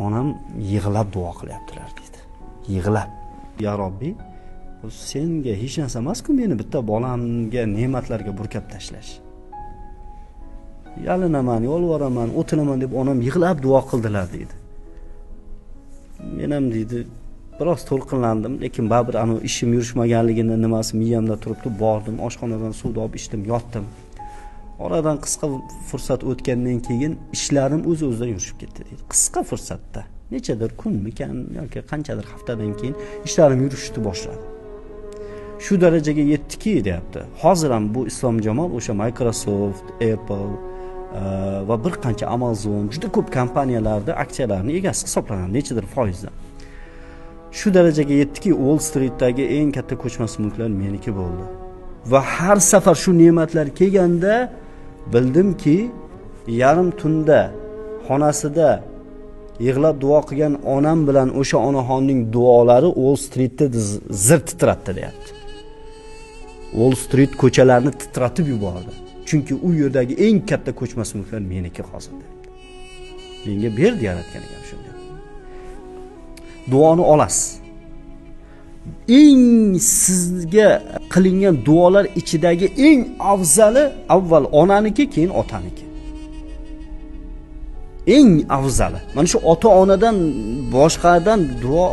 onam yig'lab duo qilyaptilar dedi. Yig'lab. Ya Robbiy, senga hech narsa emas-ku meni bitta bolamga ne'matlarga burkab tashlash. Yalinaman, yolvoraman, o'tinaman deb onam yig'lab duo qildilar dedi. Men ham dedi biroz to'lqinlandim, lekin baribir ana ishim yurishmaganligini nimasi miyamda turibdi, bordim, oshxonadan suvni olib ichdim, yotdim. Oradan qisqa fursat o'tgandan keyin ishlarim o'z-o'zidan yurishib ketdi dedi. Qisqa fursatda, nechadir kunmikan yoki qanchadir haftadan keyin ishlarim yurishni boshladi. Shu darajaga yetdiki, deyapti. Hozir ham bu Islom Jamol o'sha Microsoft, Apple va bir qancha Amazon, juda ko'p kompaniyalarda aksiyalarining egasi hisoblanadi, nechadir foizdan. Shu darajaga yetdiki, Wall Streetdagi eng katta ko'chmas mulklar meniki bo'ldi. Va har safar shu ne'matlar kelganda bildimki, yarim tunda xonasida yig'lab duo qilgan onam bilan o'sha onaxonning duolari Wall Streetda zir titratdi, deyapti. Wall Street ko'chalarni titratib yubordi. Chunki u yerdagi eng katta ko'chmas mulklar meniki hozir, deyapti. Menga berdi yaratgan ekan shunday. Duoni olasiz. Eng sizga qilingan duolar ichidagi eng afzali avval onaniki, keyin otaniki. Eng afzali. Mana shu ota-onadan boshqadan duo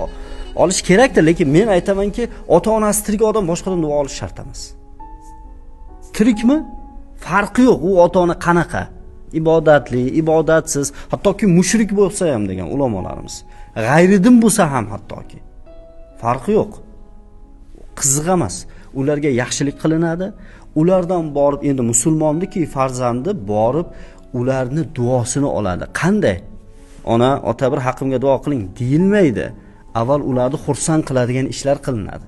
olish kerakdir, lekin men aytamanki, ota-onasi tirik odam boshqadan duo olish shart emas. Tirikmi? Farqi yo'q, u ota-ona qanaqa? Ibodatli, ibodatsiz, hattoki mushrik bo'lsa ham degan ulamolarimiz. G'ayridin bo'lsa ham hattoki. Farqi yo'q. Qiziq emas. Ularga yaxshilik qilinadi. Ulardan borib endi musulmondiki farzandi borib ularni duosini oladi. Qanday? Ona, ota bir haqqimga duo qiling deyilmaydi. Avval ularni xursand qiladigan ishlar qilinadi.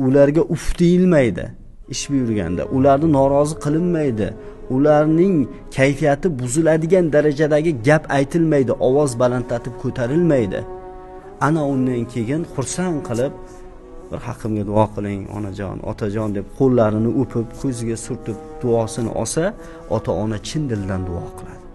Ularga uf deyilmaydi. Ish buyurganda ularni norozi qilinmaydi. Ularning kayfiyati buziladigan darajadagi gap aytilmaydi, ovoz balandlatib ko'tarilmaydi. Ana undan keyin xursand qilib bir haqqimga duo qiling onajon, otajon deb qo'llarini o'pib, ko'ziga surtib duosini olsa, ota-ona chin dildan duo qiladi.